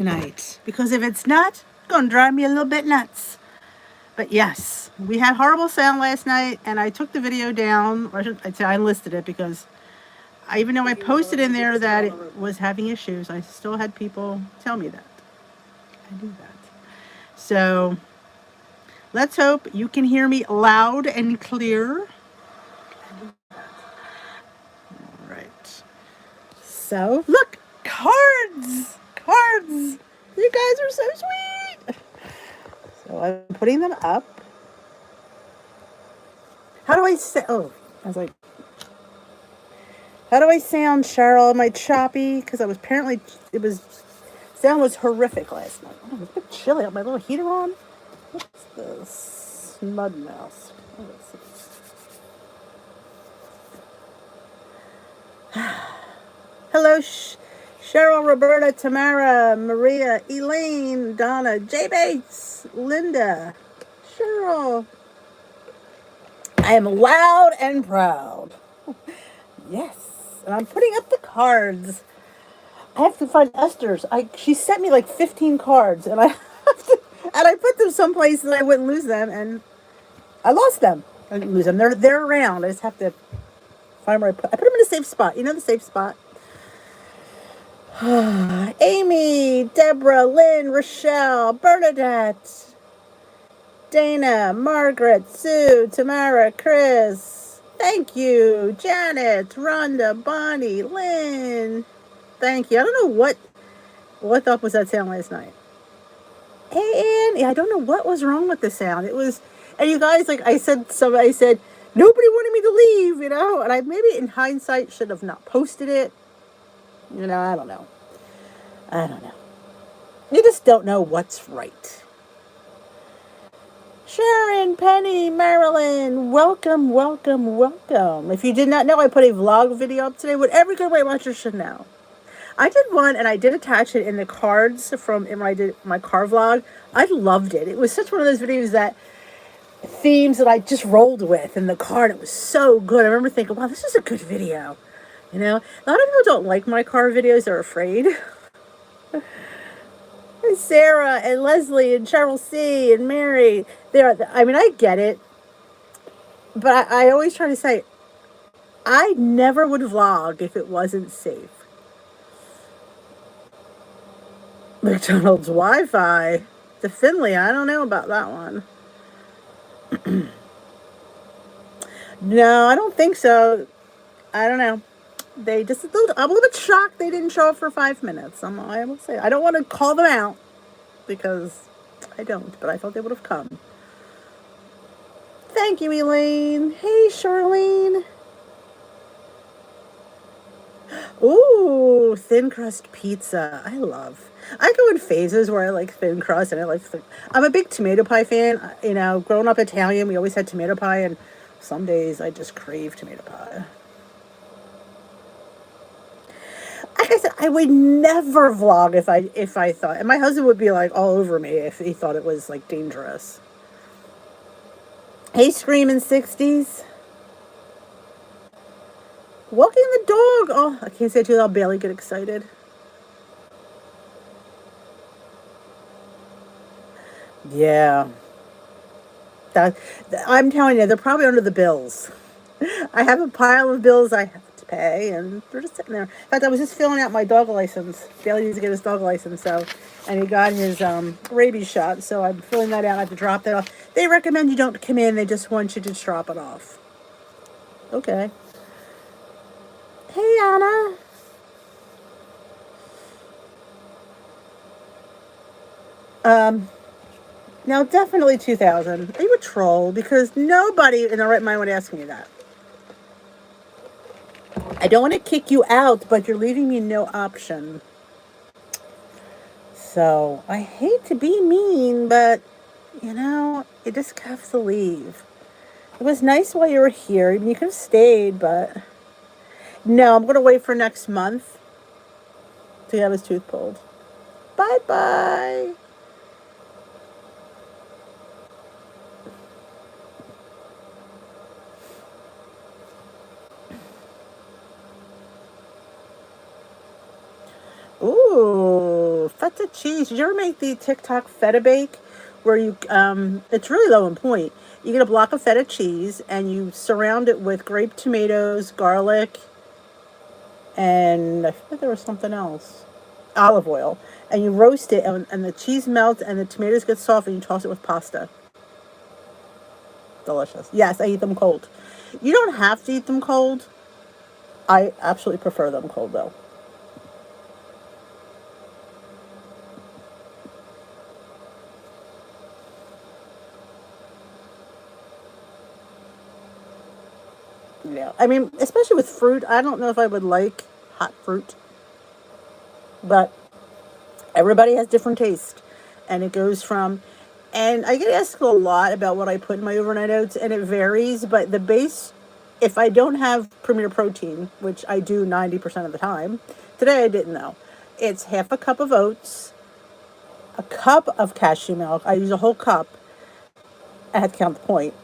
tonight. Because if it's not, it's going to drive me a little bit nuts. But yes, we had horrible sound last night, and I took the video down. Or I'd say I listed it because even though I posted in there that it was having issues, I still had people tell me that. I do that. So let's hope you can hear me loud and clear. All right. So look, cards, cards. You guys are so sweet. So I'm putting them up. How do I say? Oh, I was like, how do I sound, Cheryl? Am I choppy? Because I was apparently sound was horrific last night. Oh, it's a bit chilly. I have my little heater on. What's this? Mud mouse. Hello, Cheryl, Roberta, Tamara, Maria, Elaine, Donna, J. Bates, Linda, Cheryl. I am loud and proud. Yes. And I'm putting up the cards. I have to find Esther's. She sent me like 15 cards, and I have to, and I put them someplace that I wouldn't lose them, and I lost them. I didn't lose them. They're around. I just have to find where I put them in a safe spot. You know the safe spot. Amy, Deborah, Lynn, Rochelle, Bernadette, Dana, Margaret, Sue, Tamara, Chris. Thank you, Janet, Rhonda, Bonnie, Lynn. Thank you. I don't know what up was that sound last night. Hey, Annie, I don't know what was wrong with the sound. It was, and you guys, like I said, nobody wanted me to leave, and I maybe in hindsight should have not posted it. I don't know. You just don't know what's right. Sharon, Penny, Marilyn, welcome, welcome, welcome. If you did not know, I put a vlog video up today. What every good Weight Watcher should know. I did one, and I did attach it in the cards when I did my car vlog. I loved it. It was such one of those videos that themes that I just rolled with in the car, and it was so good. I remember thinking, wow, this is a good video. A lot of people don't like my car videos. They're afraid. And Sarah and Leslie and Cheryl C. and Mary. I get it. But I always try to say, I never would vlog if it wasn't safe. McDonald's Wi-Fi. To Finley, I don't know about that one. No, I don't think so. I don't know. I'm a little bit shocked they didn't show up for 5 minutes. I will say. I don't want to call them out because I don't, but I thought they would have come. Thank you, Elaine. Hey, Charlene. Ooh, thin crust pizza. I go in phases where I like thin crust and I'm a big tomato pie fan. Growing up Italian, we always had tomato pie, and some days I just crave tomato pie. Like I said, I would never vlog if I thought, and my husband would be like all over me if he thought it was like dangerous. Hey, Screaming 60s. Walking the dog. Oh, I can't say it too loud. I'll barely get excited. Yeah. I'm telling you, they're probably under the bills. I have a pile of bills I have to pay, and they're just sitting there. In fact, I was just filling out my dog license. Bailey needs to get his dog license, and he got his rabies shot, so I'm filling that out. I have to drop that off. They recommend you don't come in. They just want you to just drop it off. Okay. Hey, Anna. Now definitely 2000. Are you a troll? Because nobody in their right mind would ask me that. I don't want to kick you out, but you're leaving me no option. So, I hate to be mean, but, you just have to leave. It was nice while you were here. You could have stayed, but... No, I'm going to wait for next month to have his tooth pulled. Bye-bye. Ooh, the cheese. Did you ever make the TikTok feta bake where you it's really low in point. You get a block of feta cheese and you surround it with grape tomatoes, garlic, and I think there was something else. Olive oil. And you roast it and the cheese melts and the tomatoes get soft and you toss it with pasta. Delicious. Yes, I eat them cold. You don't have to eat them cold. I absolutely prefer them cold though. Yeah. I mean, especially with fruit, I don't know if I would like hot fruit, but everybody has different taste. And it goes from, and I get asked a lot about what I put in my overnight oats, and it varies, but the base, if I don't have Premier Protein, which I do 90% of the time, today I didn't though, it's half a cup of oats, a cup of cashew milk. I use a whole cup. I had to count the point.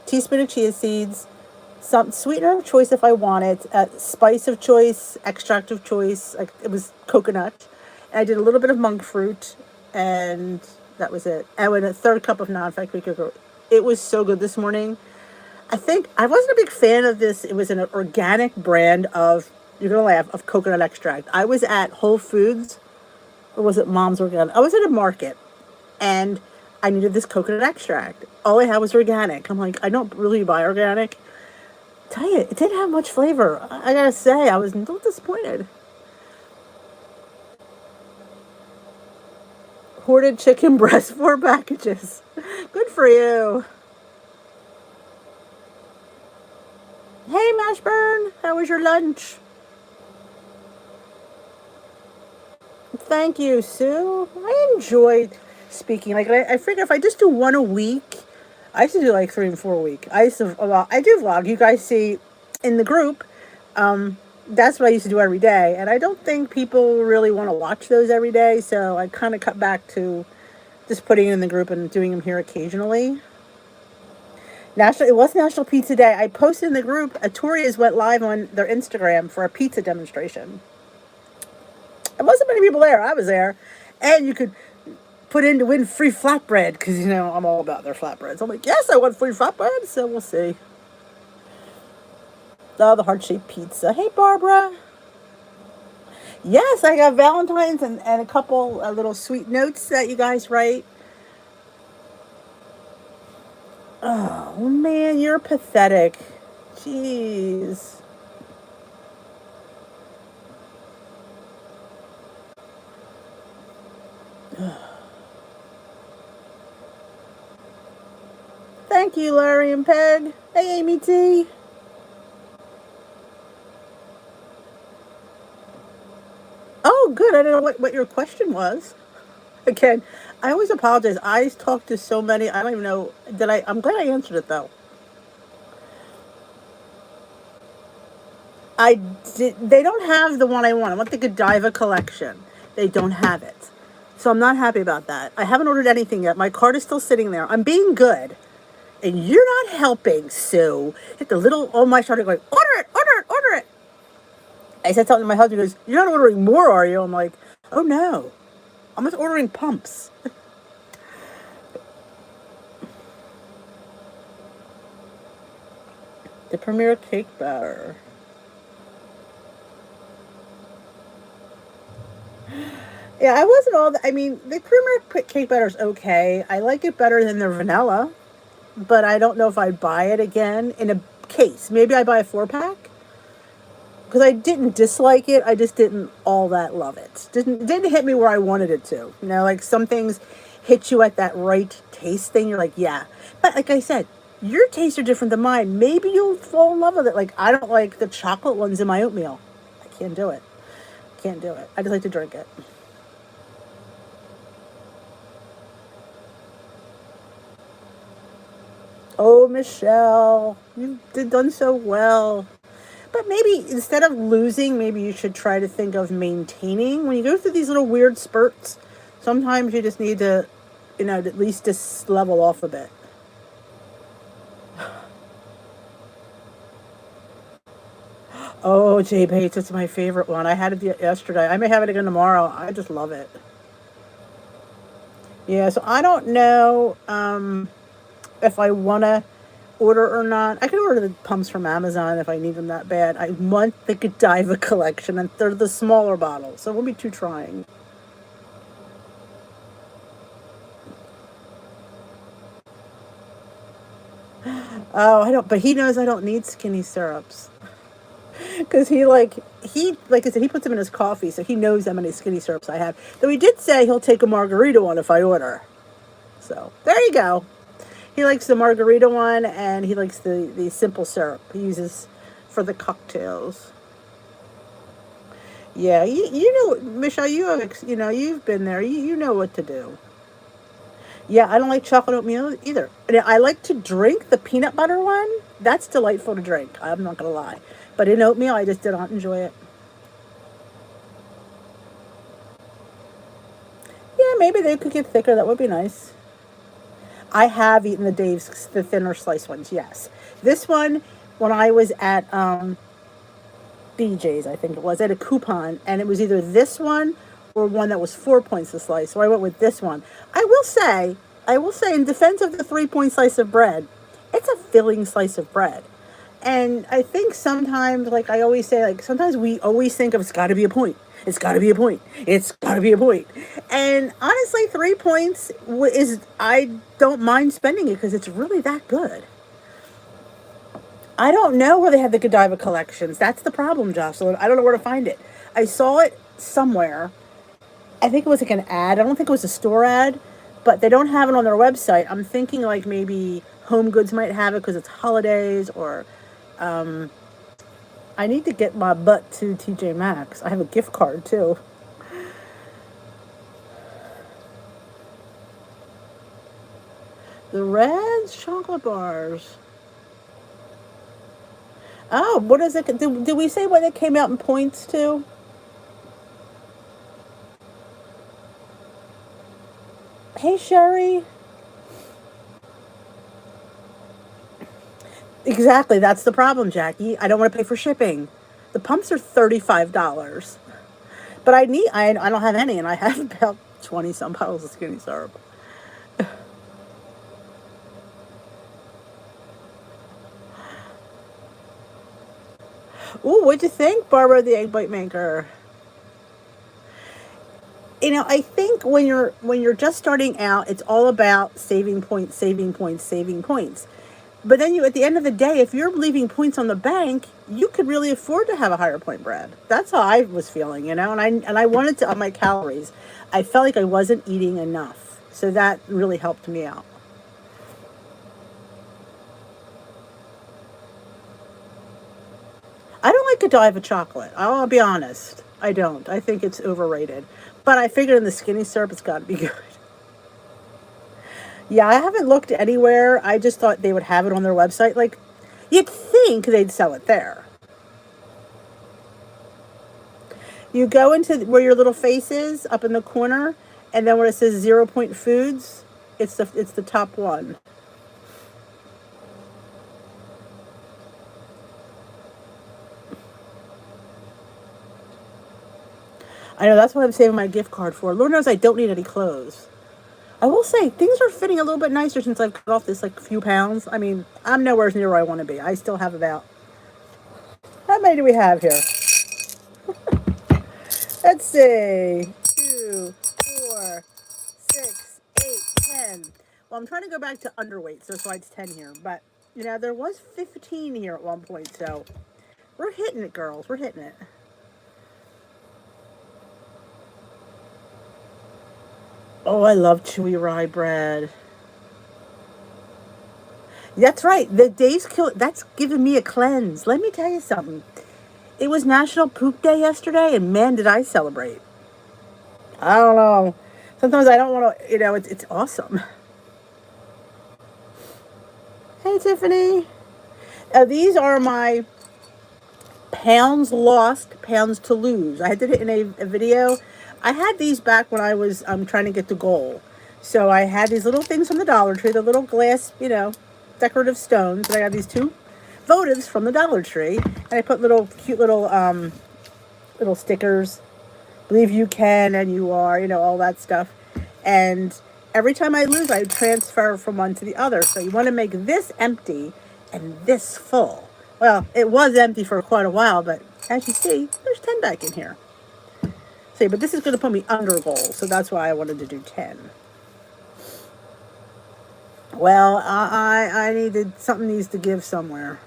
Teaspoon of chia seeds, some sweetener of choice if I want it, spice of choice, extract of choice. Like it was coconut. And I did a little bit of monk fruit, and that was it. And with a third cup of non-fat Greek yogurt. It was so good this morning. I think I wasn't a big fan of this. It was an organic brand of, you're gonna laugh, of coconut extract. I was at Whole Foods, or was it Mom's Organic? I was at a market, and I needed this coconut extract. All I had was organic. I'm like, I don't really buy organic. Tell you, it didn't have much flavor. I gotta say, I was a little disappointed. Hoarded chicken breast, 4 packages. Good for you. Hey, Mashburn, how was your lunch? Thank you, Sue. I enjoyed speaking. Like I figure if I just do one a week, I used to do like 3 and 4 a week. I used to vlog. I do vlog. You guys see in the group. That's what I used to do every day, and I don't think people really want to watch those every day. So I kind of cut back to just putting it in the group and doing them here occasionally. It was National Pizza Day. I posted in the group. Atoria's went live on their Instagram for a pizza demonstration. There wasn't many people there. I was there, and you could put in to win free flatbread because I'm all about their flatbreads. I'm like, yes, I want free flatbread. So we'll see. Oh, the heart-shaped pizza. Hey, Barbara. Yes, I got Valentine's and a couple little sweet notes that you guys write. Oh, man, you're pathetic. Jeez. Thank you, Larry and Peg. Hey, Amy T. Oh, good. I don't know what your question was. Again, I always apologize. I talk to so many. I don't even know. I'm glad I answered it, though. They don't have the one I want. I want the Godiva collection. They don't have it. So I'm not happy about that. I haven't ordered anything yet. My card is still sitting there. I'm being good. And you're not helping, Sue. Hit the little, oh my, started going, order it, order it, order it. I said something to my husband. He goes, you're not ordering more, are you? I'm like, oh no. I'm just ordering pumps. The Premier Cake Batter. Yeah, I wasn't all that. I mean, the Premier Cake Batter is okay. I like it better than their vanilla, but I don't know if I'd buy it again in a case. Maybe I buy a 4-pack because I didn't dislike it. I just didn't all that love it. Didn't hit me where I wanted it to. Like some things hit you at that right taste thing. You're like, yeah. But like I said, your tastes are different than mine. Maybe you'll fall in love with it. Like I don't like the chocolate ones in my oatmeal. I can't do it. Can't do it. I just like to drink it. Oh, Michelle, you've done so well. But maybe instead of losing, maybe you should try to think of maintaining. When you go through these little weird spurts, sometimes you just need to, at least just level off a bit. Oh, Jay Bates, it's my favorite one. I had it yesterday. I may have it again tomorrow. I just love it. Yeah, so I don't know if I want to order or not. I can order the pumps from Amazon if I need them that bad. I want the Godiva collection, and they're the smaller bottles, so it won't be too trying. Oh, I don't. But he knows I don't need skinny syrups because he like I said, he puts them in his coffee, so he knows how many skinny syrups I have. Though he did say he'll take a margarita one if I order. So there you go. He likes the margarita one, and he likes the simple syrup he uses for the cocktails. Yeah, you know, Michelle, you've been there. You know what to do. Yeah, I don't like chocolate oatmeal either. And I like to drink the peanut butter one. That's delightful to drink. I'm not gonna lie, but in oatmeal, I just did not enjoy it. Yeah, maybe they could get thicker. That would be nice. I have eaten the thinner slice ones. Yes, this one when I was at BJ's, I think it was, at a coupon, and it was either this one or one that was 4 points a slice. So I went with this one. I will say, in defense of the 3 point slice of bread, it's a filling slice of bread. And I think sometimes, like I always say, like sometimes we always think of it's got to be a point. It's got to be a point. It's got to be a point. And honestly, 3 points is, I don't mind spending it because it's really that good. I don't know where they have the Godiva collections. That's the problem, Jocelyn. I don't know where to find it. I saw it somewhere. I think it was like an ad. I don't think it was a store ad, but they don't have it on their website. I'm thinking like maybe Home Goods might have it because it's holidays, or I need to get my butt to TJ Maxx. I have a gift card too. The Reds chocolate bars. Oh, what is it? Did we say what it came out in points to? Hey, Sherry. Exactly. That's the problem, Jackie. I don't want to pay for shipping. The pumps are $35. But I don't have any, and I have about 20 some bottles of skinny syrup. Ooh, what'd you think, Barbara the Egg Bite Maker? I think when you're just starting out, it's all about saving points, saving points, saving points. But then at the end of the day, if you're leaving points on the bank, you could really afford to have a higher point bread. That's how I was feeling. And I wanted to up my calories. I felt like I wasn't eating enough. So that really helped me out. I don't like Godiva chocolate. I'll be honest. I don't. I think it's overrated. But I figured in the skinny syrup, it's got to be good. Yeah, I haven't looked anywhere. I just thought they would have it on their website. Like, you'd think they'd sell it there. You go into where your little face is, up in the corner, and then where it says 0 point foods, it's the top one. I know that's what I'm saving my gift card for. Lord knows I don't need any clothes. I will say things are fitting a little bit nicer since I've cut off this like few pounds. I mean, I'm nowhere near where I want to be. I still have about, how many do we have here? Let's see. 2, 4, 6, 8, 10. Well, I'm trying to go back to underweight, so that's why it's 10 here. But there was 15 here at one point, so we're hitting it, girls. We're hitting it. Oh, I love chewy rye bread. That's right. The days kill. That's giving me a cleanse. Let me tell you something. It was National Poop Day yesterday, and man, did I celebrate. I don't know. Sometimes I don't want to. It's awesome. Hey, Tiffany. These are my pounds lost, pounds to lose. I did it in a video. I had these back when I was trying to get the goal. So I had these little things from the Dollar Tree, the little glass, decorative stones. And I got these two votives from the Dollar Tree, and I put little cute little stickers. Believe you can and you are, all that stuff. And every time I lose, I transfer from one to the other. So you want to make this empty and this full. Well, it was empty for quite a while, but as you see, there's 10 back in here. See, but this is going to put me under goal, so that's why I wanted to do 10. Well, I needed, something needs to give somewhere.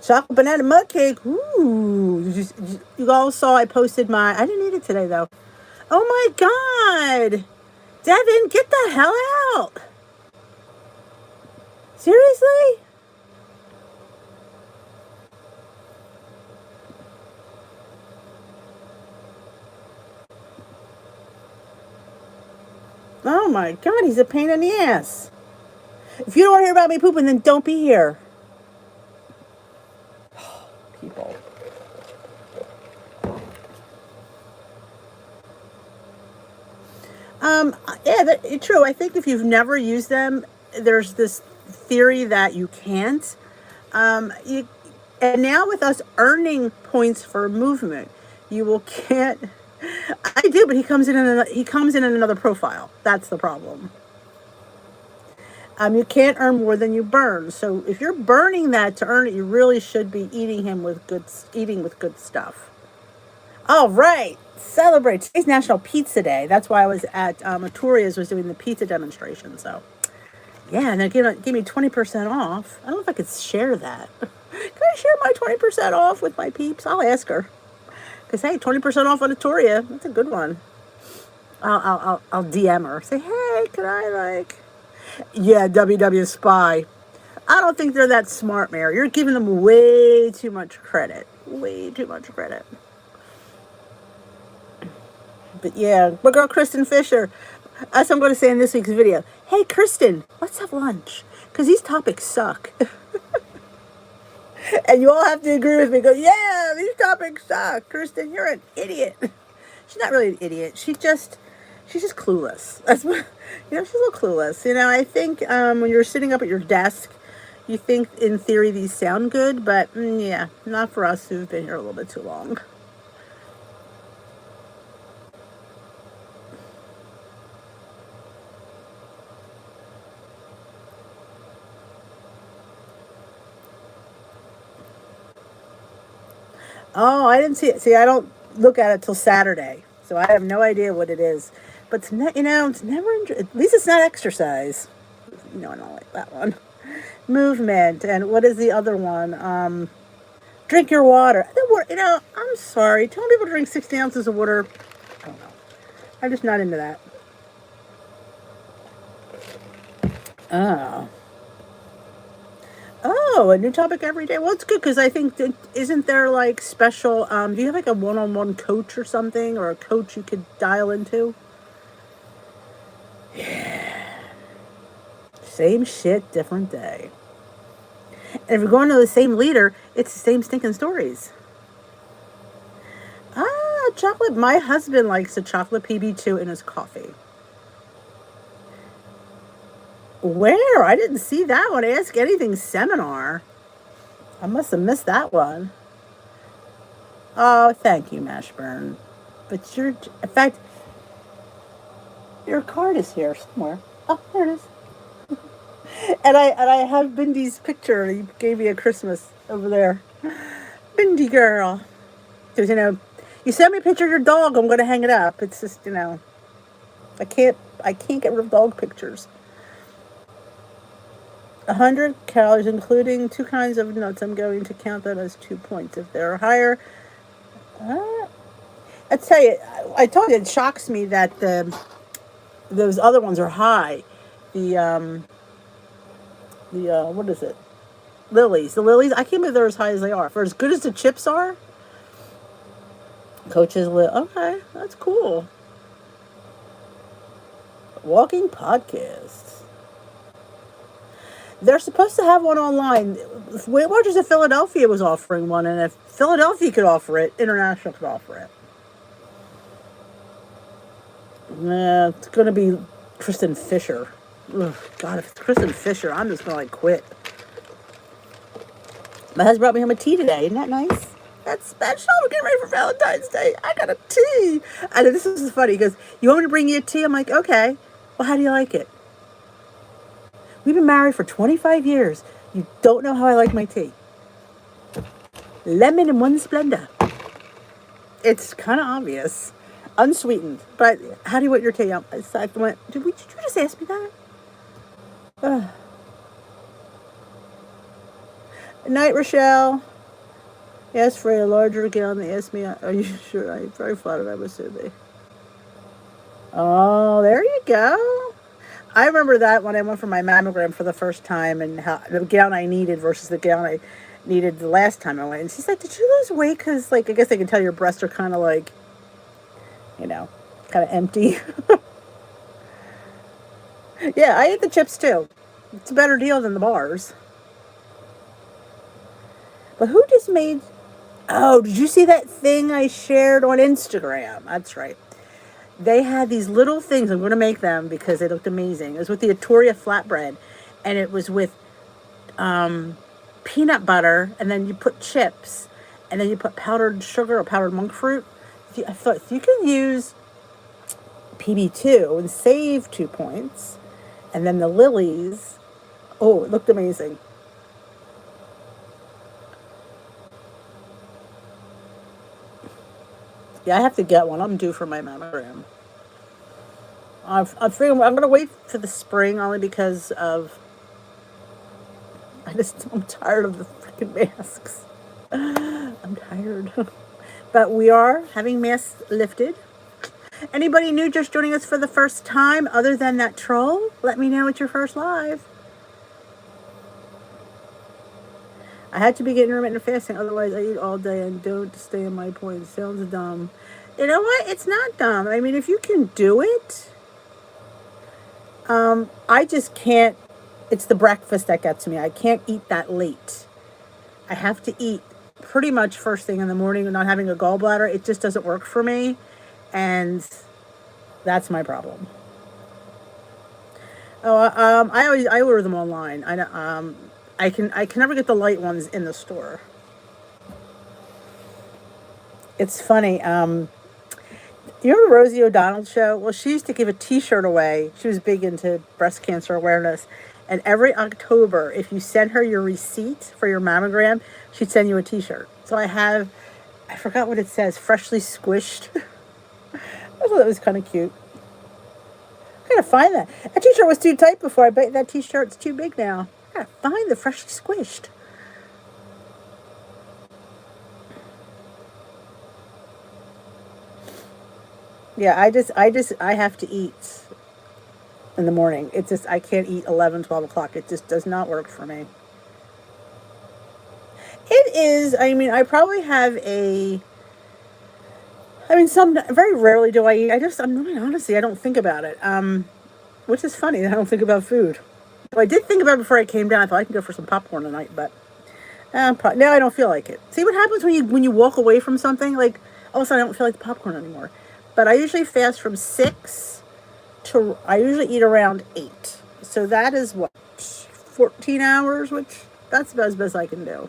Chocolate banana mud cake. Ooh. You all saw I posted my, I didn't eat it today though. Oh my God. Devin, get the hell out. Seriously? Oh my God, he's a pain in the ass. If you don't want to hear about me pooping, then don't be here. People. Yeah, true. I think if you've never used them, there's this theory that you can't. And now with us earning points for movement, you will can't. I do, but he comes in another profile. That's the problem. You can't earn more than you burn. So if you're burning that to earn it, you really should be eating with good stuff. All right, celebrate. Today's National Pizza Day. That's why I was at Aturia's was doing the pizza demonstration. So yeah, and they give me 20% off. I don't know if I could share that. Can I share my 20% off with my peeps? I'll ask her. Because hey, 20% off on Aturia. That's a good one. I'll DM her. Say, hey, can I Yeah, WW Spy. I don't think they're that smart, Mary. You're giving them way too much credit. Way too much credit. But yeah, my girl Kristen Fisher. As I'm going to say in this week's video, hey, Kristen, let's have lunch. Because these topics suck. And you all have to agree with me. Go, yeah, these topics suck. Kristen, you're an idiot. She's not really an idiot. She's just clueless. That's what, she's a little clueless. I think when you're sitting up at your desk, you think in theory these sound good, but yeah, not for us who've been here a little bit too long. Oh, I didn't see it. See, I don't look at it till Saturday, so I have no idea what it is. But it's never. At least it's not exercise. I don't like that one. Movement, and what is the other one? Drink your water. I'm sorry. Telling people to drink 60 ounces of water. I don't know. I'm just not into that. Oh, a new topic every day. Well, it's good because I think isn't there like special? Do you have like a one-on-one coach or something, or a coach you could dial into? Yeah. Same shit, different day. And if you're going to the same leader, it's the same stinking stories. Chocolate. My husband likes a chocolate PB2 in his coffee. Where? I didn't see that one. Ask Anything seminar. I must have missed that one. Oh, thank you, Mashburn. But in fact, your card is here somewhere. Oh, there it is. and I have Bindy's picture. He gave me a Christmas over there. Bindy girl. Because, you send me a picture of your dog, I'm going to hang it up. It's just, I can't get rid of dog pictures. 100 calories, including 2 kinds of nuts. I'm going to count that as 2 points. If they're higher, I tell you, I told you it shocks me that those other ones are high. The what is it? Lilies. The lilies. I can't believe they're as high as they are. For as good as the chips are, Coach's okay, that's cool. Walking podcasts. They're supposed to have one online. Weight Watchers of Philadelphia was offering one, and if Philadelphia could offer it, International could offer it. It's going to be Kristen Fisher. Ugh, God, if it's Kristen Fisher, I'm just going to quit. My husband brought me home a tea today. Isn't that nice? That's special. We're getting ready for Valentine's Day. I got a tea. And this is funny because you want me to bring you a tea? I'm like, okay. Well, how do you like it? We've been married for 25 years. You don't know how I like my tea. Lemon in one splendor. It's kind of obvious. Unsweetened. But how do you want your tea? I went, did you just ask me that? Night, Rochelle. Asked for a larger gallon. They asked me, are you sure? I very flattered I was to be. Oh, there you go. I remember that when I went for my mammogram for the first time and how the gown I needed versus the gown I needed the last time I went. And she's like, did you lose weight? Because, like, I guess they can tell your breasts are kind of like, kind of empty. Yeah, I ate the chips too. It's a better deal than the bars. But who just made... Oh, did you see that thing I shared on Instagram? That's right. They had these little things. I'm going to make them because they looked amazing. It was with the Atoria flatbread, and it was with peanut butter, and then you put chips, and then you put powdered sugar or powdered monk fruit. I thought you can use PB2 and save 2 points, and then the lilies. Oh, it looked amazing. Yeah, I have to get one. I'm due for my mammogram. I'm going to wait for the spring only because of... I'm tired of the freaking masks. I'm tired. But we are having masks lifted. Anybody new just joining us for the first time other than that troll? Let me know it's your first live. I had to begin intermittent fasting, otherwise I eat all day and don't stay in my point. It sounds dumb. You know what? It's not dumb. I mean, if you can do it, I just can't. It's the breakfast that gets me. I can't eat that late. I have to eat pretty much first thing in the morning and not having a gallbladder. It just doesn't work for me. And that's my problem. Oh, I order them online. I can never get the light ones in the store. It's funny. You remember Rosie O'Donnell's show? Well, she used to give a T-shirt away. She was big into breast cancer awareness. And every October, if you sent her your receipt for your mammogram, she'd send you a T-shirt. So I forgot what it says, freshly squished. I thought that was kind of cute. I gotta find that. That T-shirt was too tight before. I bet that T-shirt's too big now. I gotta find the freshly squished. Yeah, I have to eat in the morning. It's just, I can't eat 11, 12 o'clock. It just does not work for me. It is, I mean, I probably have very rarely do I eat. I'm really, honestly, I don't think about it. Which is funny. I don't think about food. Well, I did think about it before I came down. I thought I can go for some popcorn tonight, but now I don't feel like it. See what happens when you walk away from something? Like, all of a sudden I don't feel like the popcorn anymore. But I usually fast from 6 to, I usually eat around 8. So that is what, 14 hours, which that's about as best I can do.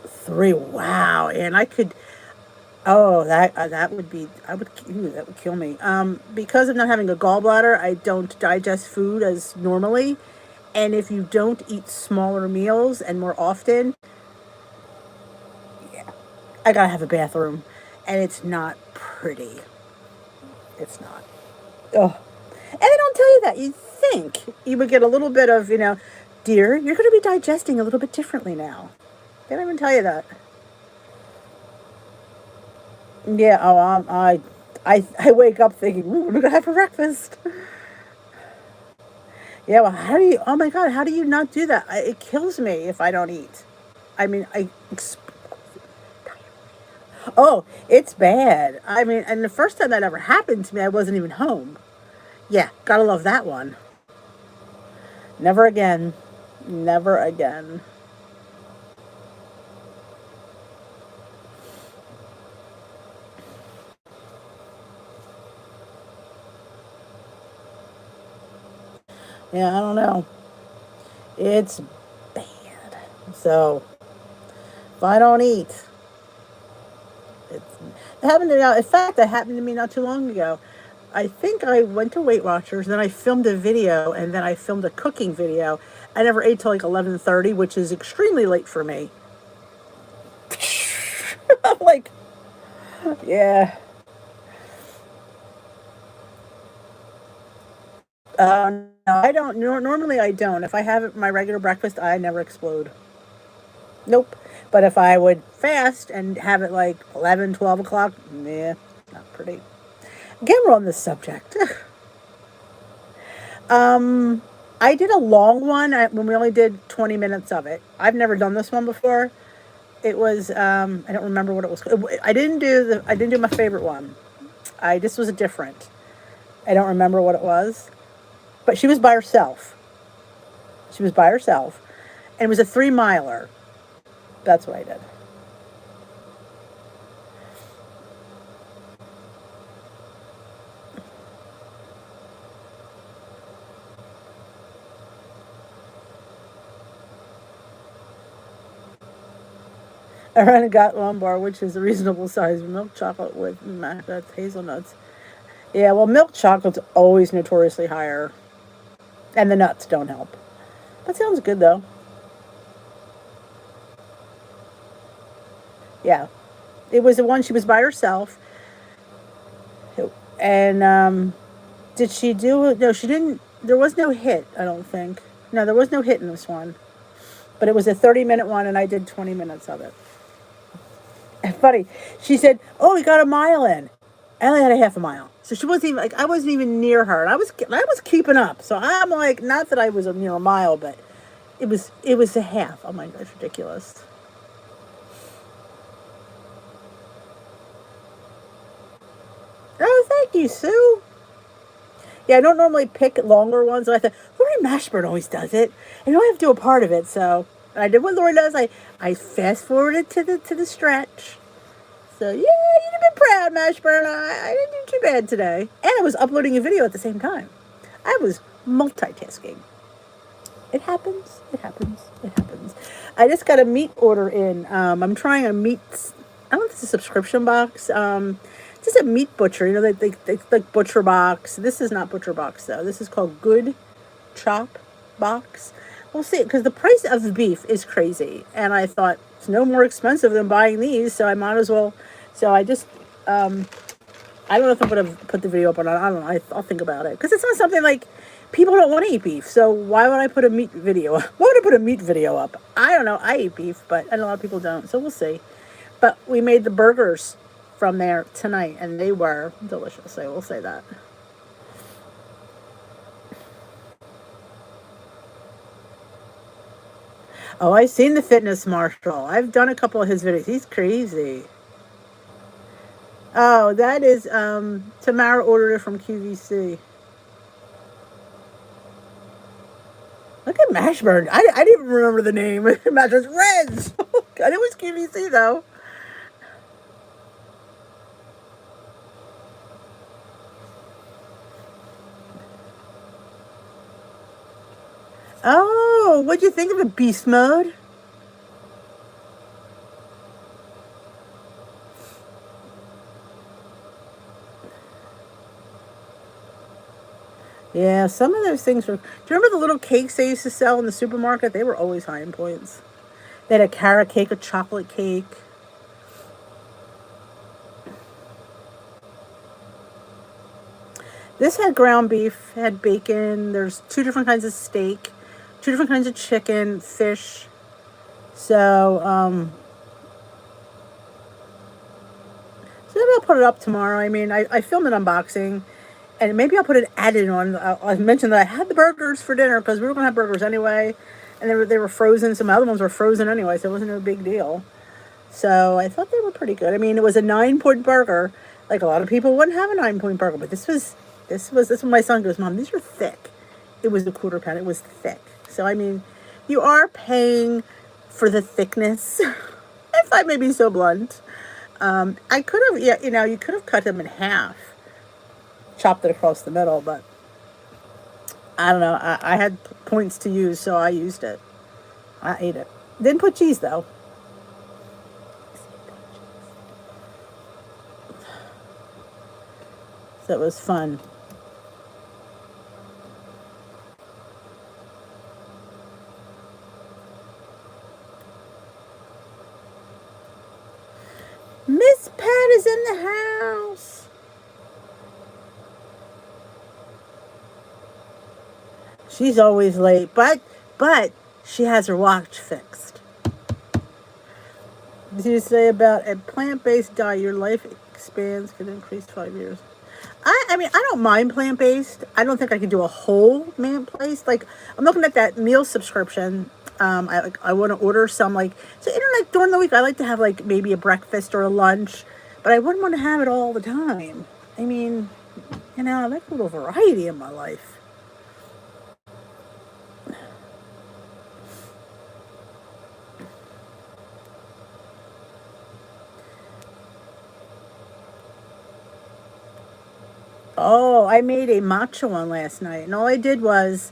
3, wow. And I could, oh, that would be, that would kill me. Because of not having a gallbladder, I don't digest food as normally. And if you don't eat smaller meals and more often, yeah, I gotta have a bathroom. And it's not pretty. It's not. Oh. And they don't tell you that. You'd think you would get a little bit of, dear, you're going to be digesting a little bit differently now. They don't even tell you that. Yeah, I wake up thinking, ooh, I'm going to have for breakfast. Yeah, well, oh my God, how do you not do that? It kills me if I don't eat. I mean, oh, it's bad. I mean, and the first time that ever happened to me, I wasn't even home. Yeah, gotta love that one. Never again. Never again. Yeah, I don't know. It's bad. So, if I don't eat, it happened to me. In fact, that happened to me not too long ago. I think I went to Weight Watchers, then I filmed a video, and then I filmed a cooking video. I never ate till like 11:30, which is extremely late for me. I'm like, yeah. No, I don't. Normally, I don't. If I have my regular breakfast, I never explode. Nope. But if I would fast and have it like 11, 12 o'clock, nah, not pretty. Again, we're on this subject. um, I did a long one when we only did 20 minutes of it. I've never done this one before. It was I don't remember what it was. I didn't do my favorite one. This was a different. I don't remember what it was. But she was by herself. She was by herself. And it was a 3-miler. That's what I did. I ran and got one bar, which is a reasonable size milk chocolate with that's hazelnuts. Yeah, well, milk chocolate's always notoriously higher. And the nuts don't help. That sounds good, though. Yeah. It was the one, she was by herself. And, did she do it? No, she didn't. There was no hit, I don't think. No, there was no hit in this one. But it was a 30-minute one, and I did 20 minutes of it. And funny, she said, "Oh, we got a mile in." I only had a half a mile, so she wasn't even like I wasn't even near her, and I was keeping up. So I'm like, not that I was near a mile, but it was a half. Oh my gosh, ridiculous. Oh, thank you, Sue. Yeah, I don't normally pick longer ones. I thought Lori Mashburn always does it. I know I have to do a part of it, so I did what Lori does. I fast forwarded to the stretch. So yeah, you'd have been proud, Mashburn. I didn't do too bad today, and I was uploading a video at the same time. I was multitasking. It happens. It happens. It happens. I just got a meat order in. I'm trying a meat. I don't know if it's a subscription box. Just a meat butcher. You know, they like Butcher Box. This is not Butcher Box though. This is called Good Chop Box. We'll see, because the price of the beef is crazy, and I thought it's no more expensive than buying these, so I might as well. So I just, I don't know if I'm gonna put the video up or not. I don't know. I'll think about it, because it's not something like people don't want to eat beef. So why would I put a meat video? Why would I put a meat video up? I don't know. I eat beef, but I know a lot of people don't. So we'll see. But we made the burgers from there tonight, and they were delicious. I will say that. Oh, I've seen the fitness marshal. I've done a couple of his videos. He's crazy. Oh, that is Tamara ordered it from QVC. Look at Mashburn. I didn't even remember the name. Mattress Reds. And it was QVC though. Oh, what'd you think of the beast mode? Yeah, some of those things were. Do you remember the little cakes they used to sell in the supermarket? They were always high in points. They had a carrot cake, a chocolate cake. This had ground beef, had bacon. There's 2 different kinds of steak, 2 different kinds of chicken, fish. So, so maybe I'll put it up tomorrow. I mean, I filmed an unboxing, and maybe I'll put an add-in on. I mentioned that I had the burgers for dinner because we were gonna have burgers anyway, and they were frozen. Some other ones were frozen anyway, so it wasn't a big deal. So I thought they were pretty good. I mean, it was a 9-point burger. Like a lot of people wouldn't have a 9-point burger, but this when my son goes, "Mom, these are thick." It was a quarter pound. It was thick. So I mean, you are paying for the thickness. If I may be so blunt, I could have, yeah, you could have cut them in half, chopped it across the middle, but I don't know. I had points to use, so I used it. I ate it. Didn't put cheese though. So it was fun. Miss Pat is in the house. She's always late, but she has her watch fixed. Did you say about a plant-based diet, your life expands could increase 5 years? I mean, I don't mind plant-based. I don't think I could do a whole plant-based. Like, I'm looking at that meal subscription. I want to order some, like, so, like, during the week, I like to have, like, maybe a breakfast or a lunch, but I wouldn't want to have it all the time. I mean, I like a little variety in my life. Oh, I made a matcha one last night, and all I did was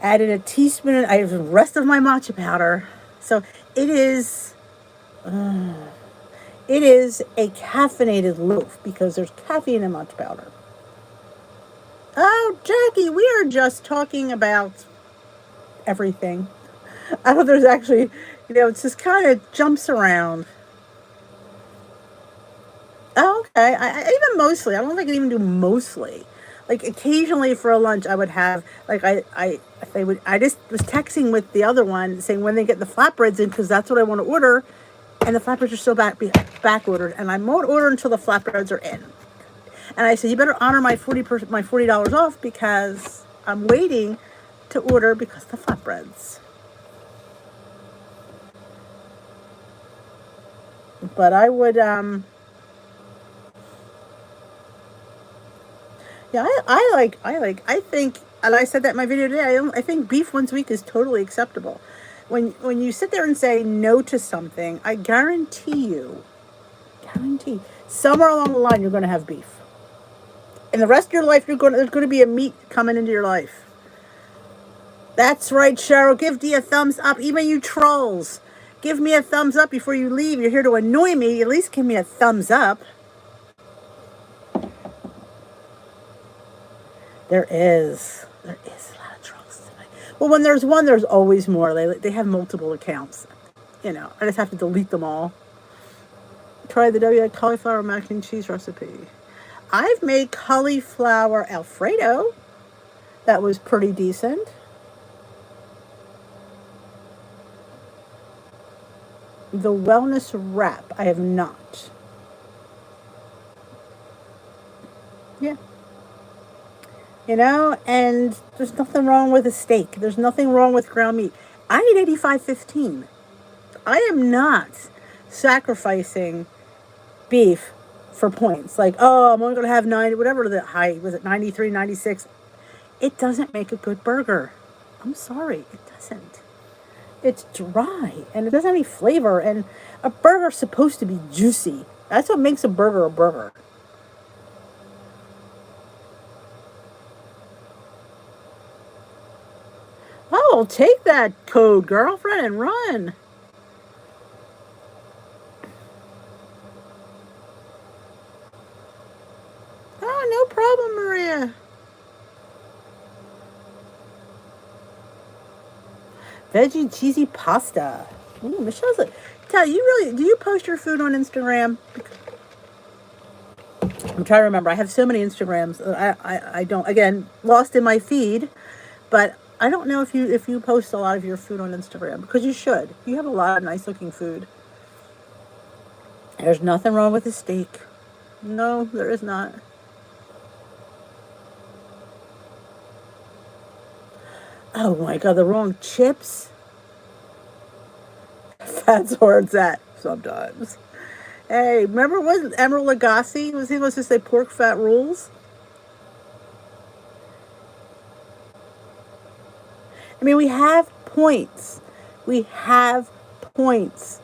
added a teaspoon. I have the rest of my matcha powder, so it is. It is a caffeinated loaf because there's caffeine in matcha powder. Oh, Jackie, we are just talking about everything. I don't. There's actually, it's just kind of jumps around. Oh, okay. Even mostly. I don't think I even do mostly. Like occasionally for a lunch, I would have like if they would. I just was texting with the other one saying when they get the flatbreads in because that's what I want to order, and the flatbreads are still back ordered, and I won't order until the flatbreads are in. And I said you better honor my $40 off because I'm waiting to order because the flatbreads. But I would Yeah, I think, and I said that in my video today. I think beef once a week is totally acceptable. When you sit there and say no to something, I guarantee, somewhere along the line you're going to have beef. In the rest of your life, there's going to be a meat coming into your life. That's right, Cheryl. Give Dee a thumbs up. Even you trolls, give me a thumbs up before you leave. You're here to annoy me. At least give me a thumbs up. There is a lot of trolls tonight. Well, when there's one, there's always more. They have multiple accounts. I just have to delete them all. Try the cauliflower mac and cheese recipe. I've made cauliflower Alfredo. That was pretty decent. The wellness wrap, I have not. Yeah. And there's nothing wrong with a steak. There's nothing wrong with ground meat. I eat 85/15. I am not sacrificing beef for points. Like, oh, I'm only going to have 90, whatever the high, was it 93, 96? It doesn't make a good burger. I'm sorry, it doesn't. It's dry and it doesn't have any flavor. And a burger's supposed to be juicy. That's what makes a burger a burger. Oh, take that code, girlfriend, and run. Oh, no problem, Maria. Veggie cheesy pasta. Ooh, Michelle's like, do you post your food on Instagram? I'm trying to remember. I have so many Instagrams. I don't, again, lost in my feed, but I don't know if you post a lot of your food on Instagram because you should. You have a lot of nice looking food. There's nothing wrong with a steak. No, there is not. Oh my God, the wrong chips. That's where it's at sometimes. Hey, remember what Emerald Lagasse was he supposed to say pork fat rules? I mean, we have points. We have points.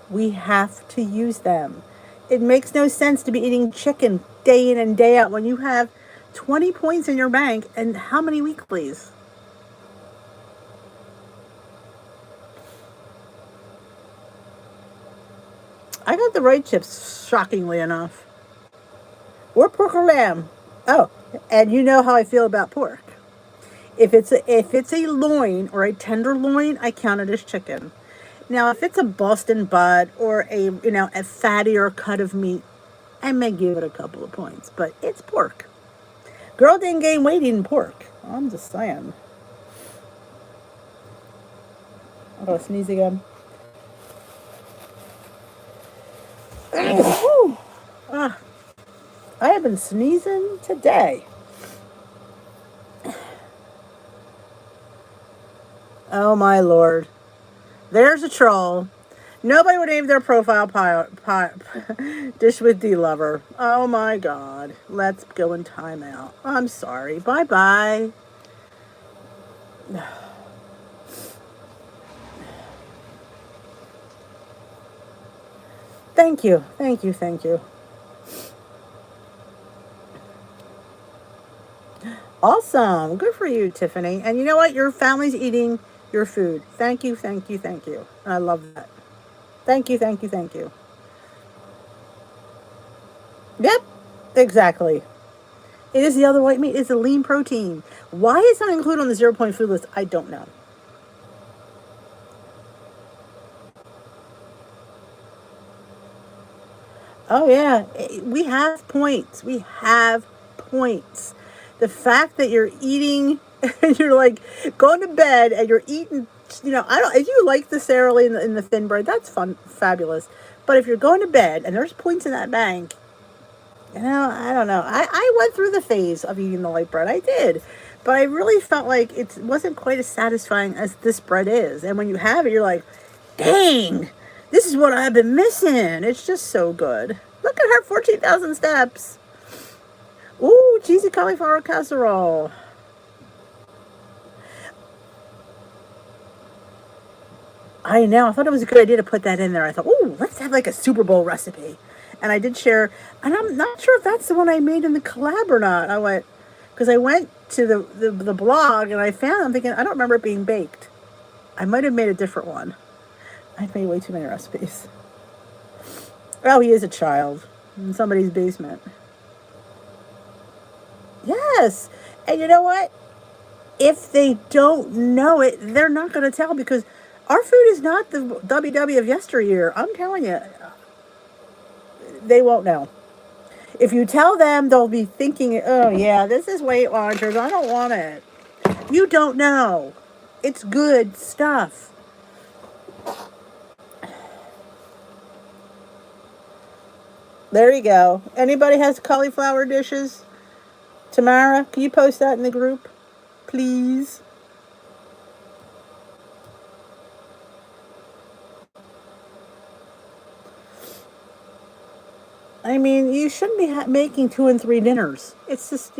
We have to use them. It makes no sense to be eating chicken day in and day out when you have 20 points in your bank and how many weeklies? I got the right chips, shockingly enough. or pork or lamb. Oh, and you know how I feel about pork. If it's a loin or a tenderloin, I count it as chicken. Now, if it's a Boston butt or a fattier cut of meat, I may give it a couple of points, but it's pork. Girl didn't gain weight eating pork. I'm just saying. I'm gonna sneeze again. Ah, I have been sneezing today. Oh my lord. There's a troll. Nobody would name their profile dish with D lover. Oh my god. Let's go in timeout. I'm sorry. Bye bye. Thank you. Thank you. Thank you. Awesome. Good for you, Tiffany. And you know what? Your family's eating your food. Thank you. Thank you. Thank you. And I love that. Thank you. Thank you. Thank you. Yep. Exactly. It is the other white meat. It's a lean protein. Why it's not included on the 0 point food list, I don't know. Oh, yeah. We have points. We have points. The fact that you're eating, and you're like going to bed and you're eating, I don't, if you like the Cassaroli in the thin bread, that's fun, fabulous. But if you're going to bed and there's points in that bank, I don't know. I went through the phase of eating the light bread. I did. But I really felt like it wasn't quite as satisfying as this bread is. And when you have it, you're like, dang, this is what I've been missing. It's just so good. Look at her 14,000 steps. Ooh, cheesy cauliflower casserole. I know. I thought it was a good idea to put that in there. I thought, ooh, let's have like a Super Bowl recipe. And I did share, and I'm not sure if that's the one I made in the collab or not. Because I went to the blog and I found, I'm thinking, I don't remember it being baked. I might have made a different one. I've made way too many recipes. Oh, he is a child in somebody's basement. Yes. And you know what? If they don't know it, they're not going to tell because our food is not the WW of yesteryear. I'm telling you, they won't know. If you tell them, they'll be thinking, oh, yeah, this is Weight Watchers. I don't want it. You don't know. It's good stuff. There you go. Anybody has cauliflower dishes? Tamara, can you post that in the group, please? I mean, you shouldn't be making 2 and 3 dinners. It's just.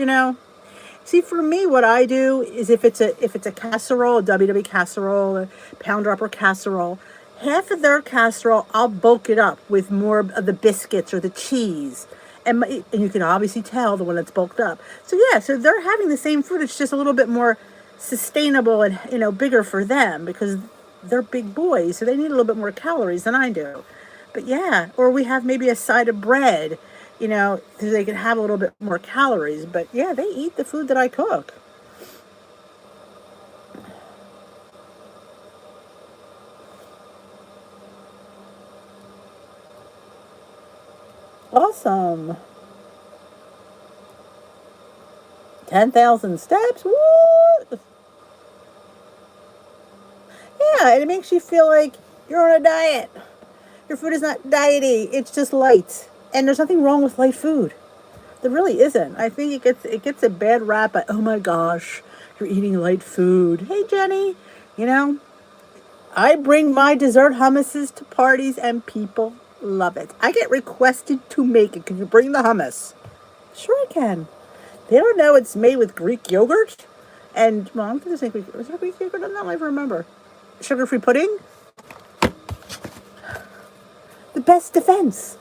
See, for me, what I do is if it's a casserole, a WW casserole, a pound dropper casserole, half of their casserole, I'll bulk it up with more of the biscuits or the cheese. And you can obviously tell the one that's bulked up. So yeah, so they're having the same food. It's just a little bit more sustainable and bigger for them because they're big boys, so they need a little bit more calories than I do. But yeah, or we have maybe a side of bread, so they can have a little bit more calories. But yeah, they eat the food that I cook. Awesome. 10,000 steps. What? Yeah, and it makes you feel like you're on a diet. Your food is not diety. It's just light. And there's nothing wrong with light food. There really isn't. I think it gets a bad rap. But oh my gosh, you're eating light food. Hey Jenny, you know I bring my dessert hummuses to parties and people love it. I get requested to make it. Can you bring the hummus? Sure I can. They don't know it's made with Greek yogurt. And well, I'm gonna say Greek. Was it Greek yogurt? I'm not even remember. Sugar-free pudding. The best defense.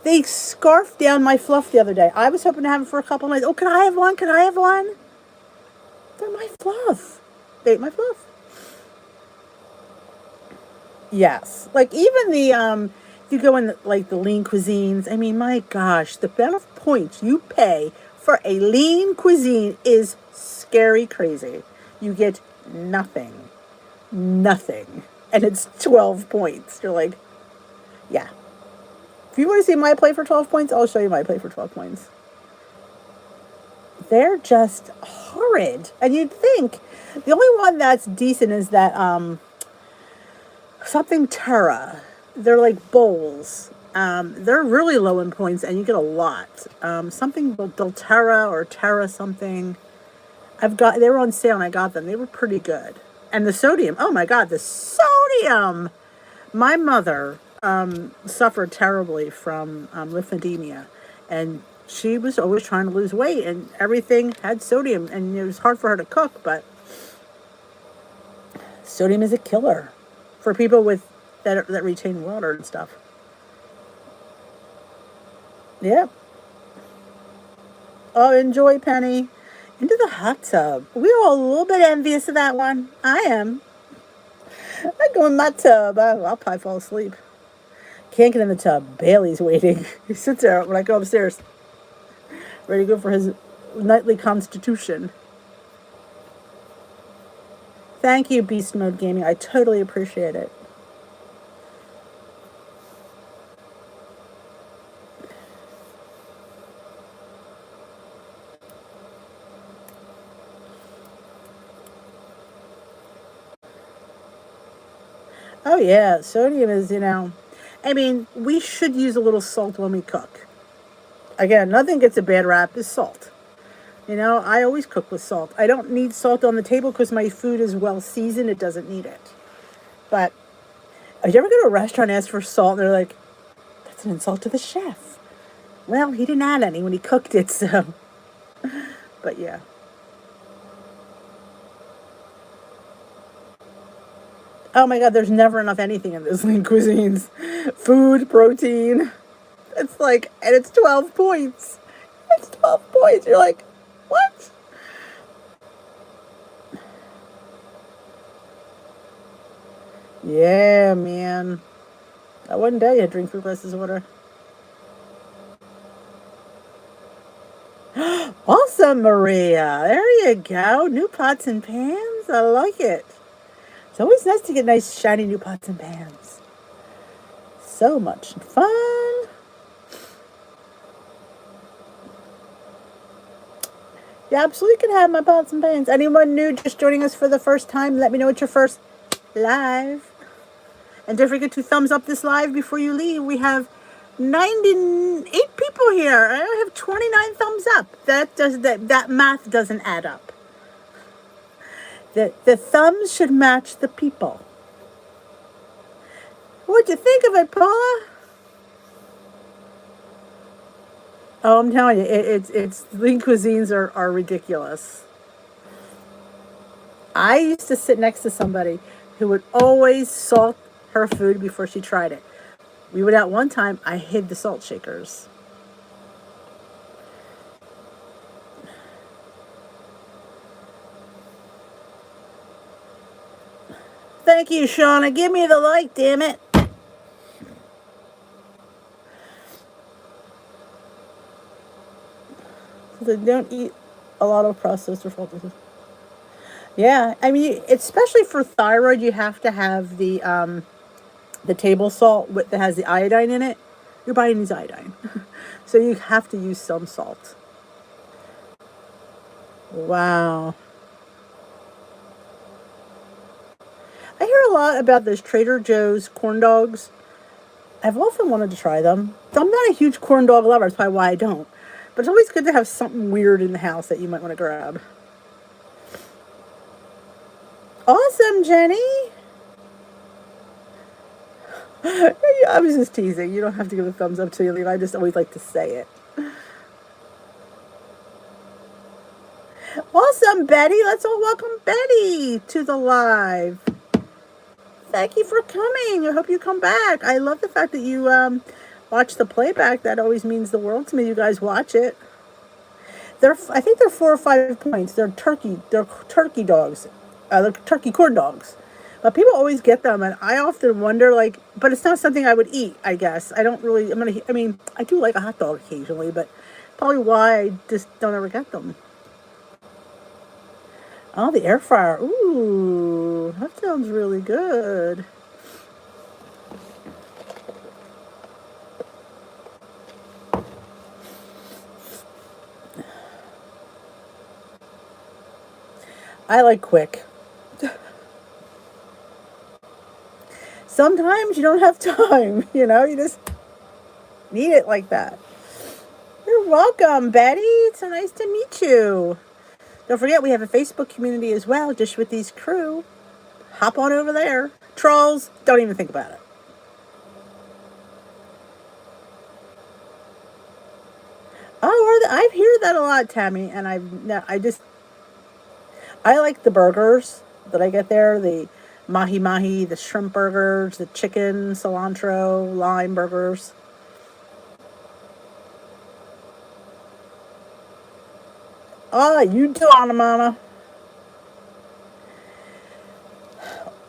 They scarfed down my fluff the other day. I was hoping to have it for a couple of nights. Oh, can I have one? Can I have one? They're my fluff. They ate my fluff. Yes. Like even the if you go in like the lean cuisines, I mean, my gosh, the amount of points you pay for a lean cuisine is scary crazy. You get nothing. Nothing. And it's 12 points. You're like, yeah. If you want to see my play for 12 points, I'll show you my play for 12 points. They're just horrid. And you'd think the only one that's decent is that something Terra. They're like bowls. They're really low in points, and you get a lot. Something Delterra or Terra something. They were on sale, and I got them. They were pretty good. And the sodium. Oh my God, the sodium! My mother suffered terribly from lymphedema, and she was always trying to lose weight, and everything had sodium, and it was hard for her to cook. But sodium is a killer for people that retain water and stuff. Yep. Oh, enjoy, Penny. Into the hot tub. We're all a little bit envious of that one. I am. I go in my tub. I'll probably fall asleep. Can't get in the tub. Bailey's waiting. He sits there when I go upstairs, ready to go for his nightly constitution. Thank you, Beast Mode Gaming. I totally appreciate it. Oh yeah, sodium is, I mean, we should use a little salt when we cook. Again, nothing gets a bad rap is salt. I always cook with salt. I don't need salt on the table because my food is well seasoned. It doesn't need it. But if you ever go to a restaurant and ask for salt, and they're like, that's an insult to the chef. Well, he didn't add any when he cooked it, so. But yeah. Oh my God, there's never enough anything in those lean cuisines. Food, protein. It's like, and it's 12 points. It's 12 points. You're like, what? Yeah, man. I wouldn't dare you drink 3 glasses of water. Awesome, Maria. There you go. New pots and pans. I like it. It's always nice to get nice, shiny new pots and pans. So much fun. You absolutely can have my pots and pans. Anyone new just joining us for the first time, let me know it's your first live. And don't forget to thumbs up this live before you leave. We have 98 people here. I have 29 thumbs up. That math doesn't add up. The thumbs should match the people. What'd you think of it, Paula? Oh, I'm telling you, it's lean cuisines are ridiculous. I used to sit next to somebody who would always salt her food before she tried it. We went out one time, I hid the salt shakers. Thank you, Shauna. Give me the like, damn it. They don't eat a lot of processed or salted. Yeah, I mean, especially for thyroid, you have to have the table salt that has the iodine in it. Your body needs iodine. So you have to use some salt. Wow. I hear a lot about those Trader Joe's corn dogs. I've often wanted to try them. I'm not a huge corn dog lover. That's probably why I don't. But it's always good to have something weird in the house that you might want to grab. Awesome, Jenny. I was just teasing. You don't have to give a thumbs up till you leave. I just always like to say it. Awesome, Betty. Let's all welcome Betty to the live. Thank you for coming. I hope you come back. I love the fact that you watch the playback. That always means the world to me. You guys watch it. I think they're 4 or 5 points. They're turkey dogs. They're turkey corn dogs. But people always get them, and I often wonder, but it's not something I would eat, I guess. I don't really, I do like a hot dog occasionally, but probably why I just don't ever get them. Oh, the air fryer. Ooh, that sounds really good. I like quick. Sometimes you don't have time, you just need it like that. You're welcome, Betty. It's so nice to meet you. Don't forget, we have a Facebook community as well, Dish with These crew. Hop on over there. Trolls, don't even think about it. Oh, I hear that a lot, Tammy, and I like the burgers that I get there, the mahi mahi, the shrimp burgers, the chicken, cilantro, lime burgers. Oh, you do, Anna Mama.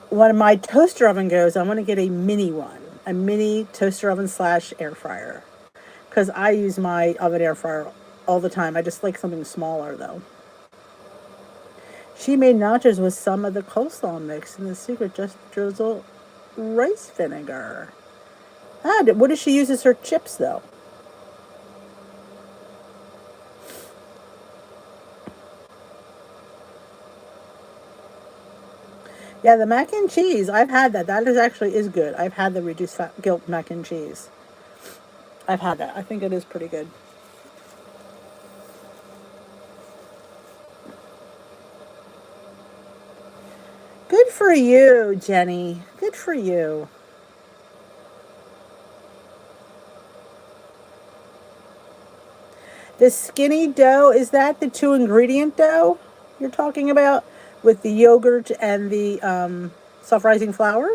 When my toaster oven goes, I want to get a mini one, a mini toaster oven / air fryer, because I use my oven air fryer all the time. I just like something smaller though. She made nachos with some of the coleslaw mix, and the secret just drizzle rice vinegar. Ah, what does she use as her chips though? Yeah, the mac and cheese. I've had that. That is good. I've had the reduced fat guilt mac and cheese. I've had that. I think it is pretty good. Good for you, Jenny. Good for you. The skinny dough, is that the 2-ingredient dough you're talking about with the yogurt and the self-rising flour?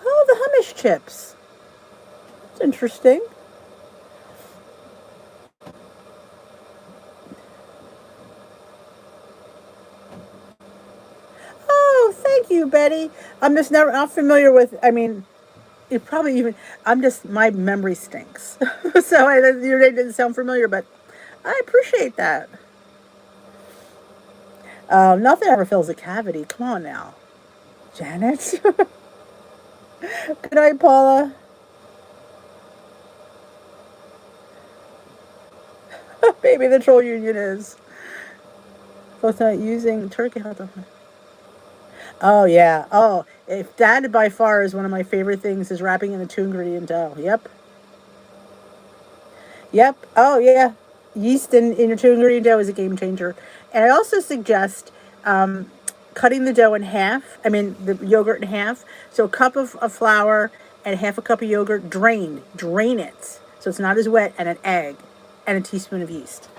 Oh, the hummus chips. It's interesting. Oh, thank you, Betty. I'm just not familiar with, I mean, it probably even, my memory stinks. So your name didn't sound familiar, but I appreciate that. Nothing ever fills a cavity. Come on now. Janet. Good night, Paula. Maybe the troll union is. Both not using turkey hot dog. Oh yeah. Oh, if that by far is one of my favorite things is wrapping in a 2-ingredient dough. Yep. Yep. Oh yeah. Yeast in your 2-ingredient dough is a game changer. And I also suggest cutting the dough in half. I mean the yogurt in half. So a cup of flour and half a cup of yogurt drained. Drain it so it's not as wet, and an egg and a teaspoon of yeast.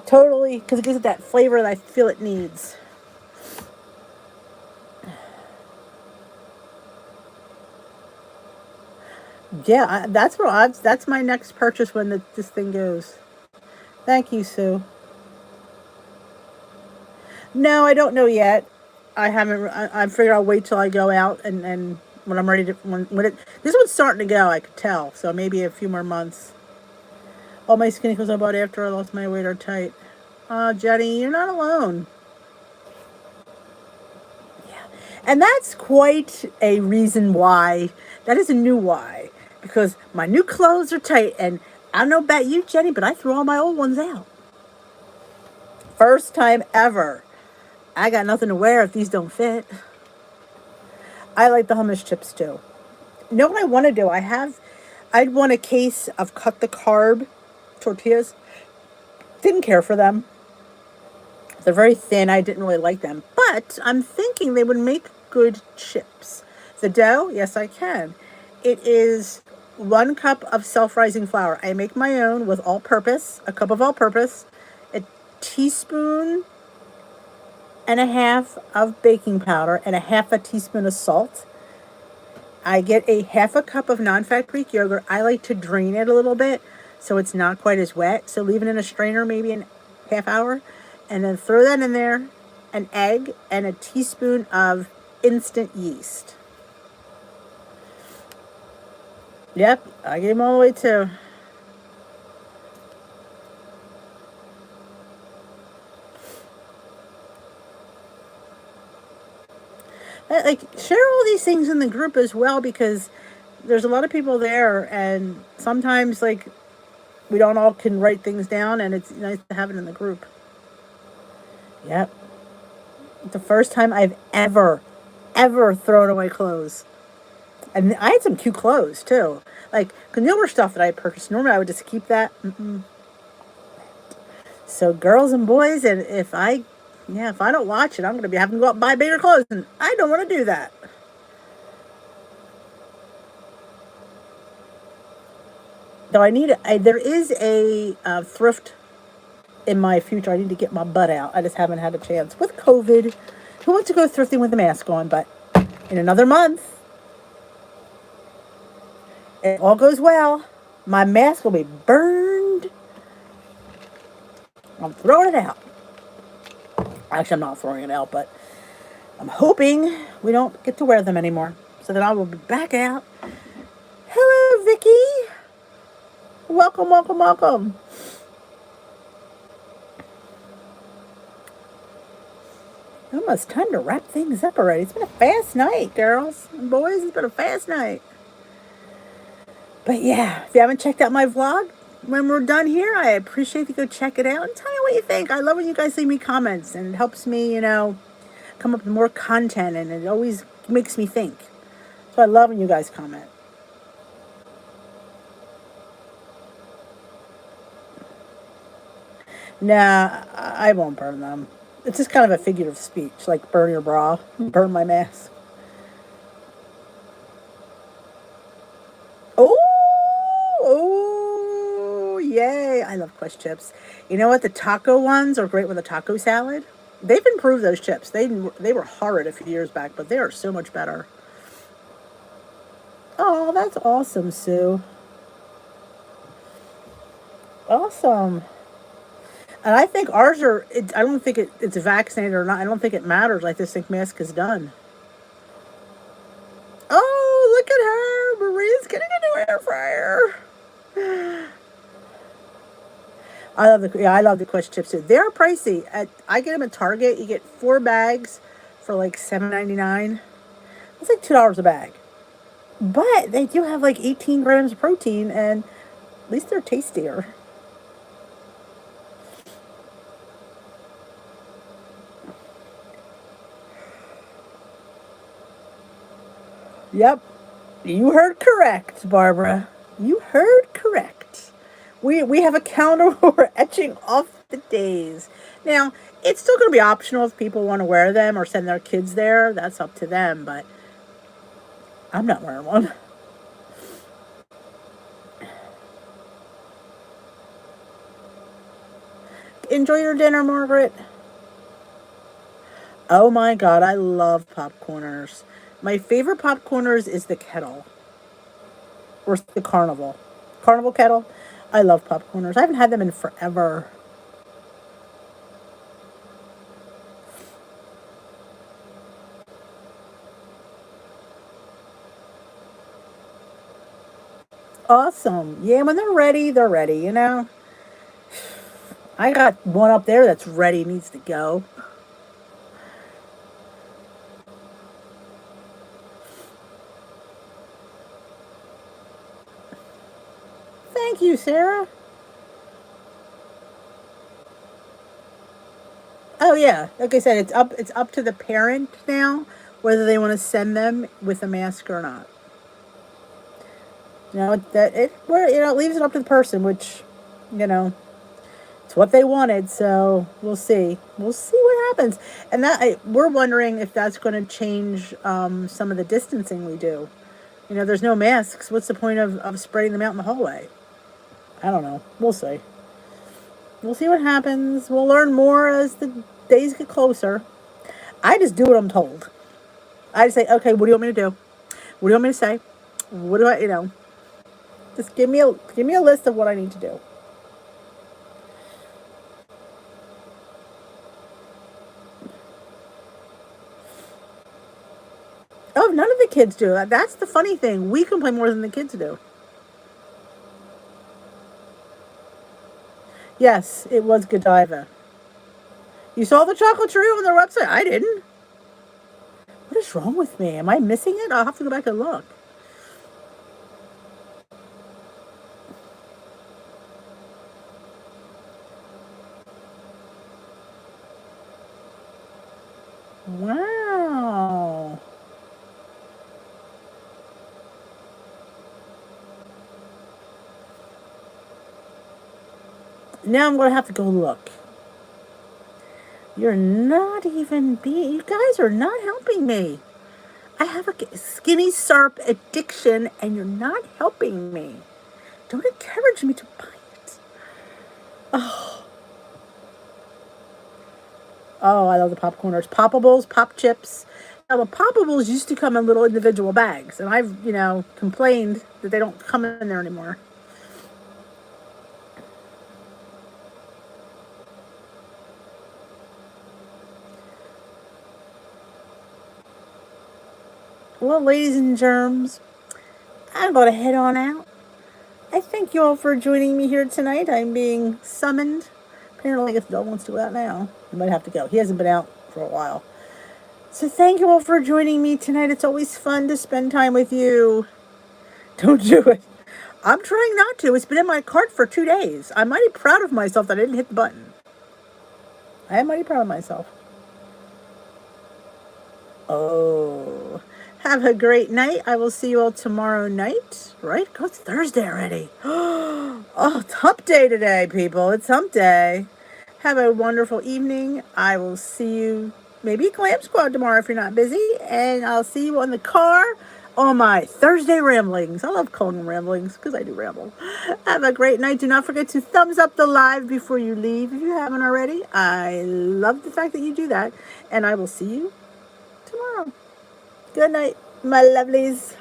Totally, because it gives it that flavor that I feel it needs. Yeah, that's my next purchase when this thing goes. Thank you, Sue. No, I don't know yet. I haven't. I figure I'll wait till I go out and when I'm ready to when it this one's starting to go. I could tell. So maybe a few more months. All my skinny clothes I bought after I lost my weight are tight. Jenny, you're not alone. Yeah, and that's quite a reason why. That is a new why, because my new clothes are tight, and I don't know about you, Jenny, but I threw all my old ones out. First time ever. I got nothing to wear if these don't fit. I like the hummus chips too. You know what I want to do? I'd want a case of cut the carb tortillas. Didn't care for them. They're very thin. I didn't really like them. But I'm thinking they would make good chips. The dough, yes, I can. It is 1 cup of self-rising flour. I make my own with all-purpose, a cup of all-purpose, a teaspoon and a half of baking powder, and a half a teaspoon of salt. I get a half a cup of non-fat Greek yogurt. I like to drain it a little bit so it's not quite as wet. So leave it in a strainer maybe a half hour, and then throw that in there, an egg, and a teaspoon of instant yeast. Yep, I gave them all the way too. Like, share all these things in the group as well, because there's a lot of people there, and sometimes, like, we don't all can write things down, and it's nice to have it in the group. Yep. The first time I've ever thrown away clothes. And I had some cute clothes too. Like newer stuff that I purchased. Normally I would just keep that. Mm-mm. So girls and boys, and if I don't watch it, I'm going to be having to go out and buy bigger clothes, and I don't want to do that. Though there is a thrift in my future. I need to get my butt out. I just haven't had a chance with COVID. Who wants to go thrifting with a mask on? But in another month, if all goes well, my mask will be burned. I'm throwing it out. Actually, I'm not throwing it out, but I'm hoping we don't get to wear them anymore. So then I will be back out. Hello, Vicky. Welcome, welcome, welcome. Almost time to wrap things up already. It's been a fast night, girls and boys. It's been a fast night. But yeah, if you haven't checked out my vlog, when we're done here, I appreciate if you go check it out and tell me what you think. I love when you guys leave me comments, and it helps me, come up with more content, and it always makes me think. So I love when you guys comment. Nah, I won't burn them. It's just kind of a figure of speech, like burn your bra, burn my mask. Oh, oh, yay. I love Quest chips. You know what? The taco ones are great with a taco salad. They've improved those chips. They were horrid a few years back, but they are so much better. Oh, that's awesome, Sue. Awesome. And I think ours are, I don't think it's vaccinated or not. I don't think it matters. I just think mask is done. Oh, look at her. Maria's getting a new air fryer. I love the Quest chips too. They're pricey. I get them at Target. You get 4 bags for like $7.99. It's like $2 a bag. But they do have like 18 grams of protein, and at least they're tastier. Yep. You heard correct, Barbara. You heard correct. We have a counter where we're etching off the days. Now, it's still going to be optional if people want to wear them or send their kids there. That's up to them, but I'm not wearing one. Enjoy your dinner, Margaret. Oh my god, I love popcorners. My favorite popcorners is the kettle or the carnival. Carnival kettle. I love popcorners. I haven't had them in forever. Awesome. Yeah, when they're ready, they're ready. I got one up there that's ready, needs to go. Thank you, Sarah. Oh yeah, like I said, it's up to the parent now whether they want to send them with a mask or not. It leaves it up to the person, which you know it's what they wanted. So we'll see. We'll see what happens. And we're wondering if that's going to change some of the distancing we do. There's no masks. What's the point of spreading them out in the hallway? I don't know. We'll see. We'll see what happens. We'll learn more as the days get closer. I just do what I'm told. I just say, okay, what do you want me to do? What do you want me to say? What do I? Just give me a list of what I need to do. Oh, none of the kids do. That's the funny thing. We complain more than the kids do. Yes, it was Godiva. You saw the chocolate trio on their website? I didn't. What is wrong with me? Am I missing it? I'll have to go back and look. Wow. Now I'm going to have to go look. You're not even being... You guys are not helping me. I have a skinny syrup addiction, and you're not helping me. Don't encourage me to buy it. Oh, oh, I love the popcorners. Poppables, pop chips. Now, the poppables used to come in little individual bags, and I've, complained that they don't come in there anymore. Well, ladies and germs, I'm going to head on out. I thank you all for joining me here tonight. I'm being summoned. Apparently, I guess the dog wants to go out now. He might have to go. He hasn't been out for a while. So thank you all for joining me tonight. It's always fun to spend time with you. Don't do it. I'm trying not to. It's been in my cart for 2 days. I'm mighty proud of myself that I didn't hit the button. I am mighty proud of myself. Oh. Have a great night. I will see you all tomorrow night. Right? Oh, it's Thursday already. Oh, it's hump day today, people. It's hump day. Have a wonderful evening. I will see you maybe Clam Squad tomorrow if you're not busy. And I'll see you on the car on my Thursday ramblings. I love calling them ramblings because I do ramble. Have a great night. Do not forget to thumbs up the live before you leave if you haven't already. I love the fact that you do that. And I will see you tomorrow. Good night, my lovelies.